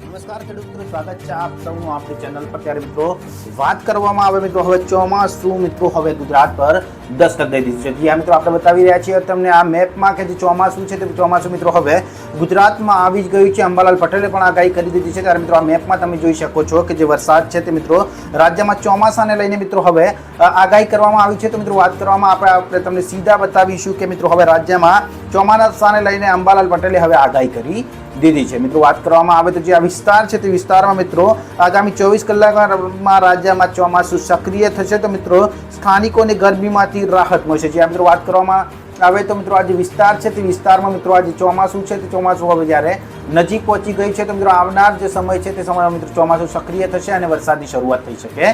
નમસ્કાર ખેડૂત મિત્રો, સ્વાગત છે આપ સૌનું આપણી ચેનલ પર। ત્યારે મિત્રો વાત કરવામાં આવે મિત્રો હવે ચોમાસું મિત્રો હવે ગુજરાત પર દસ્તક દઈ દીધું છે। જ્યાં મિત્રો આપણે બતાવી રહ્યા છીએ તમને આ મેપમાં કે જે ચોમાસું છે તે ચોમાસું મિત્રો હવે ગુજરાતમાં આવી જ ગયું છે। અંબાલાલ પટેલે પણ આગાહી કરી દીધી છે। ત્યારે મિત્રો આ મેપમાં તમે જોઈ શકો છો કે જે વરસાદ છે તે મિત્રો રાજ્યમાં ચોમાસાને લઈને મિત્રો હવે આગાહી કરવામાં આવી છે। તો મિત્રો વાત કરવામાં આપણે તમને સીધા બતાવીશું કે મિત્રો હવે રાજ્યમાં ચોમાસાને લઈને અંબાલાલ પટેલે હવે આગાહી કરી દીધી છે। મિત્રો વાત કરવામાં આવે તો જે આ વિસ્તાર છે તે વિસ્તારમાં મિત્રો આગામી 24 કલાકમાં રાજ્યમાં ચોમાસું સક્રિય થશે। તો મિત્રો સ્થાનિકોને ગરમીમાંથી રાહત મળશે। જે મિત્રો વાત કરવામાં આવે તો મિત્રો આ જે વિસ્તાર છે તે વિસ્તારમાં મિત્રો આ જે ચોમાસું છે તે ચોમાસું હવે જ્યારે નજીક પહોંચી ગઈ છે તો મિત્રો આવનાર જે સમય છે તે સમયમાં મિત્રો ચોમાસું સક્રિય થશે અને વરસાદની શરૂઆત થઈ શકે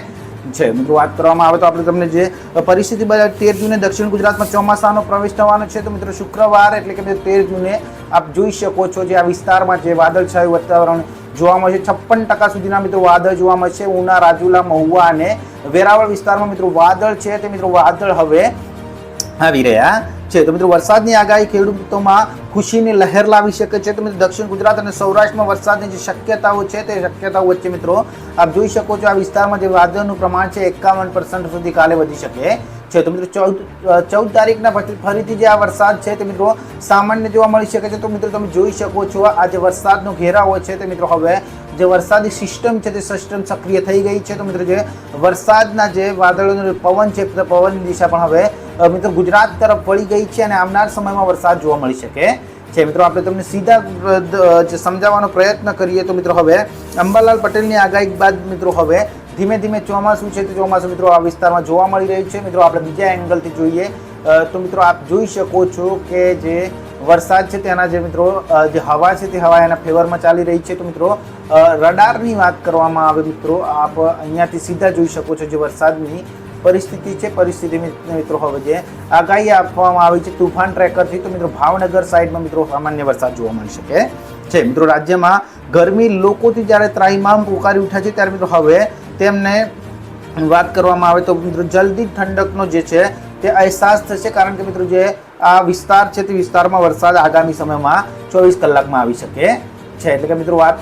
છે। મિત્રો વાત કરવામાં આવે તો આપણે તમને જે પરિસ્થિતિ 13 જૂને દક્ષિણ ગુજરાતમાં ચોમાસાનો પ્રવેશ થવાનો છે। તો મિત્રો શુક્રવાર એટલે કે 13 જૂને આપ જોઈ શકો છો જે આ વિસ્તારમાં જે વાદળછાયું વાતાવરણ જોવા મળશે। 56% સુધીના મિત્રો વાદળ જોવા મળશે। ઉના, રાજુલા, મહુવા અને વેરાવળ વિસ્તારમાં મિત્રો વાદળ છે તે મિત્રો વાદળ હવે આવી રહ્યા છે। તો મિત્રો વરસાદની આગાહી ખેડૂતોમાં ખુશીની લહેર લાવી શકે છે। તો મિત્રો દક્ષિણ ગુજરાત અને સૌરાષ્ટ્રમાં વરસાદની જે શક્યતાઓ છે તે શક્યતાઓ વચ્ચે મિત્રો આપ જોઈ શકો છો આ વિસ્તારમાં જે વાદળનું પ્રમાણ છે 51% સુધી કાલે વધી શકે છે। તો મિત્રો 14 તારીખના પછી ફરીથી જે આ વરસાદ છે તે મિત્રો સામાન્ય જોવા મળી શકે છે। તો મિત્રો તમે જોઈ શકો છો આ જે વરસાદનો ઘેરાવો છે તે મિત્રો હવે જે વરસાદી સિસ્ટમ છે તે સિસ્ટમ સક્રિય થઈ ગઈ છે। તો મિત્રો જે વરસાદના જે વાદળોનો પવન છે તે પવનની દિશા પણ હવે મિત્રો ગુજરાત તરફ વળી ગઈ છે અને આવનાર સમયમાં વરસાદ જોવા મળી શકે છે। મિત્રો આપણે તમને સીધા જે સમજાવવાનો પ્રયત્ન કરીએ તો મિત્રો હવે અંબાલાલ પટેલની આગાહી બાદ મિત્રો હવે ધીમે ધીમે ચોમાસું છે તે ચોમાસું મિત્રો આ વિસ્તારમાં જોવા મળી રહ્યું છે। મિત્રો આપણે બીજા એંગલથી જોઈએ તો મિત્રો આપ જોઈ શકો છો કે જે વરસાદ છે તેના જે મિત્રો જે હવા છે તે હવા એના ફેવરમાં ચાલી રહી છે। તો મિત્રો રડારની વાત કરવામાં આવે મિત્રો આપ અહીંયાથી સીધા જોઈ શકો છો જે વરસાદની પરિસ્થિતિ છે। પરિસ્થિતિ મિત્રો હવે જે આગાહી આપવામાં આવી છે તુફાન ટ્રેકરથી તો મિત્રો ભાવનગર સાઈડમાં મિત્રો સામાન્ય વરસાદ જોવા મળી શકે છે। મિત્રો રાજ્યમાં ગરમી લોકોથી જ્યારે ત્રાહિમામ પોકારી ઉઠ્યા છે ત્યારે મિત્રો હવે તેમને વાત કરવામાં આવે તો મિત્રો જલ્દી ઠંડકનો જે છે તે અહેસાસ થશે। કારણ કે મિત્રો જે આ વિસ્તાર છે તે વિસ્તારમાં વરસાદ આગામી સમયમાં 24 કલાકમાં આવી શકે છે। એટલે કે મિત્રો વાત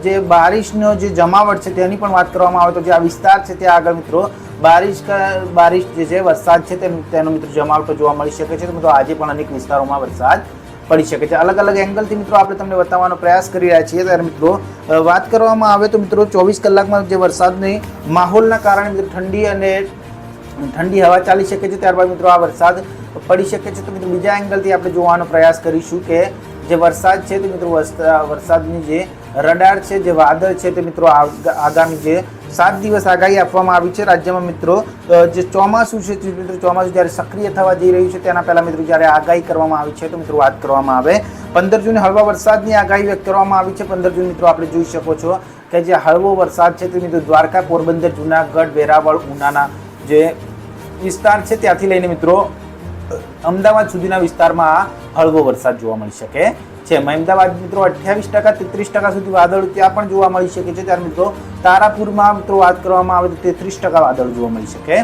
જે બારિશનો જે જમાવટ છે તેની પણ વાત કરવામાં આવે તો જે આ વિસ્તાર છે તે આગળ મિત્રો બારિશ જે છે વરસાદ છે તેનો મિત્રો જમાવટો જોવા મળી શકે છે। તો મિત્રો આજે પણ અનેક વિસ્તારોમાં વરસાદ પડી શકે છે। અલગ અલગ એંગલથી મિત્રો આપણે તમને બતાવવાનો પ્રયાસ કરી રહ્યા છીએ। ત્યારે મિત્રો વાત કરવામાં આવે તો મિત્રો 24 કલાકમાં જે વરસાદની માહોલના કારણે મિત્રો ઠંડી હવા ચાલી શકે છે। ત્યારબાદ મિત્રો આ વરસાદ પડી શકે છે। તો મિત્રો બીજા એંગલથી આપણે જોવાનો પ્રયાસ કરીશું કે જે વરસાદ છે તે મિત્રો વરસાદની જે રડાર છે જે વાદળ છે તે મિત્રો આગામી જે 7 દિવસ આગાહી આપવામાં આવી છે રાજ્યમાં મિત્રો જે ચોમાસું છે તે મિત્રો ચોમાસું જ્યારે સક્રિય થવા જઈ રહ્યું છે તેના પહેલા મિત્રો જ્યારે આગાહી કરવામાં આવી છે તો મિત્રો વાત કરવામાં આવે 15 જૂને હળવા વરસાદની આગાહી વ્યક્ત કરવામાં આવી છે। 15 જૂન મિત્રો આપણે જોઈ શકો છો કે જે હળવો વરસાદ છે તે મિત્રો દ્વારકા, પોરબંદર, જુનાગઢ, વેરાવળ, ઉનાના જે વિસ્તાર છે ત્યાંથી લઈને મિત્રો અમદાવાદ સુધીના વિસ્તારમાં હળવો વરસાદ જોવા મળી શકે છે। અમદાવાદ મિત્રો 28% 33% સુધી વાદળ ત્યાં પણ જોવા મળી શકે છે। ત્યારે મિત્રો તારાપુરમાં મિત્રો વાત કરવામાં આવે તો 33% વાદળ જોવા મળી શકે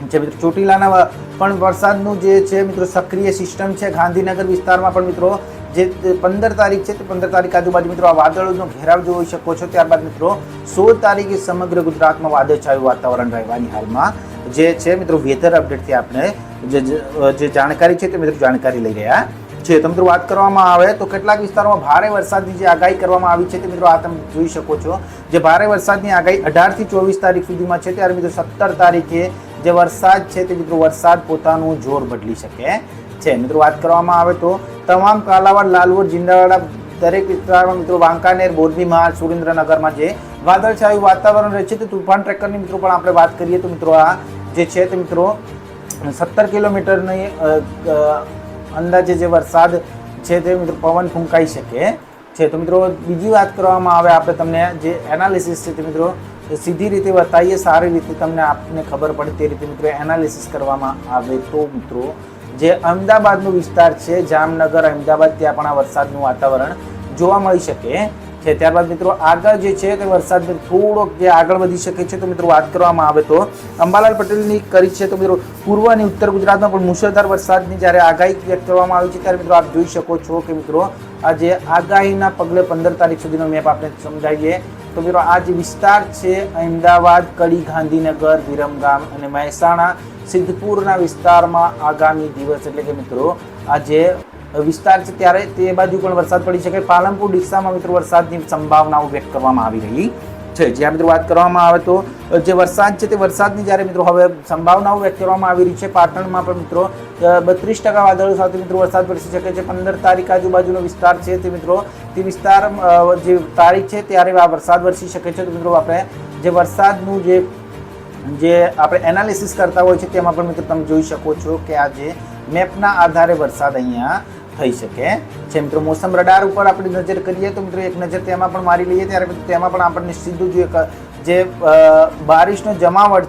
છે। મિત્રો ચોટીલાના પણ વરસાદનું જે છે મિત્રો સક્રિય સિસ્ટમ છે। ગાંધીનગર વિસ્તારમાં પણ મિત્રો જે 15 તારીખ છે તે 15 તારીખ આજુબાજુ મિત્રો આ વાદળોનો ઘેરાવ જોઈ શકો છો। ત્યારબાદ મિત્રો 16 તારીખે સમગ્ર ગુજરાતમાં વાદળછાયું વાતાવરણ રહેવાની હાલમાં જે છે મિત્રો વેધર અપડેટથી આપણે જે જાણકારી છે તે મિત્રો જાણકારી લઈ રહ્યા છે। તો મિત્રો વાત કરવામાં આવે તો કેટલાક વિસ્તારોમાં ભારે વરસાદની જે આગાહી કરવામાં આવી છે તે મિત્રો આ તમે જોઈ શકો છો જે ભારે વરસાદની આગાહી 18 થી 24 તારીખ સુધીમાં છે। ત્યારે મિત્રો 17 તારીખે જે વરસાદ છે તે મિત્રો વરસાદ પોતાનું જોર બદલી શકે છે। મિત્રો વાત કરવામાં આવે તો તમામ કાલાવાડ, લાલવડ, જીંડાવાડા દરેક વિસ્તારમાં મિત્રો વાંકાનેર, મોરબી, મહાલ, સુરેન્દ્રનગરમાં જે વાદળછાયું વાતાવરણ રહે છે તો તુફાન ટ્રેકરની મિત્રો પણ આપણે વાત કરીએ તો મિત્રો આ જે છે તે મિત્રો 17 કિલોમીટરની અંદાજે જે વરસાદ છે તે મિત્રો પવન ફૂંકાઈ શકે છે। તો મિત્રો બીજી વાત કરવામાં આવે આપણે તમને જે એનાલિસિસ છે તે મિત્રો સીધી રીતે બતાવીએ સારી રીતે તમને આપને ખબર પડે તે રીતે મિત્રો એનાલિસિસ કરવામાં આવે તો મિત્રો જે અમદાવાદનો વિસ્તાર છે જામનગર, અમદાવાદ ત્યાં પણ આ વરસાદનું વાતાવરણ જોવા મળી શકે છે। ત્યારબાદ મિત્રો આગળ જે છે તે વરસાદ થોડોક જે આગળ વધી શકે છે। તો મિત્રો વાત કરવામાં આવે તો અંબાલાલ પટેલની કરી છે તો મિત્રો પૂર્વ અને ઉત્તર ગુજરાતમાં પણ મુશળધાર વરસાદની જ્યારે આગાહી વ્યક્ત કરવામાં આવી છે ત્યારે મિત્રો આપ જોઈ શકો છો કે મિત્રો આજે આગાહીના પગલે 15 તારીખ સુધીનો મેપ આપણે સમજાવીએ તો મિત્રો આ જે વિસ્તાર છે અમદાવાદ, કડી, ગાંધીનગર, વિરમગામ અને મહેસાણા, સિદ્ધપુરના વિસ્તારમાં આગામી દિવસ એટલે કે મિત્રો આ જે વિસ્તાર છે ત્યારે તે બાજુ પણ વરસાદ પડી શકે. પાલનપુર, ડીસામાં મિત્રો વરસાદની સંભાવનાઓ વ્યક્ત કરવામાં આવી રહી છે. જ્યાં મિત્રો વાત કરવામાં આવે તો જે વરસાદ છે તે વરસાદની જ્યારે મિત્રો હવે સંભાવનાઓ વ્યક્ત કરવામાં આવી રહી છે. પાટણમાં પણ મિત્રો 32% વાદળો સાથે મિત્રો વરસાદ પડી શકે છે. 15 તારીખ આજુબાજુનો વિસ્તાર છે તે મિત્રો તે વિસ્તાર જે તારીખ છે ત્યારે આ વરસાદ વરસી શકે છે. તો મિત્રો આપણે જે વરસાદનું જે આપણે એનાલિસિસ કરતા હોય છે તેમાં પણ મિત્રો તમે જોઈ શકો છો કે આ જે મેપના આધારે વરસાદ અહીંયા થઈ શકે છે. મિત્રો મોસમ રડાર ઉપર આપણે નજર કરીએ તો મિત્રો એક નજર તેમાં પણ મારી લઈએ ત્યારે તેમાં પણ આપણને સીધું જે બારિશનો જમાવટ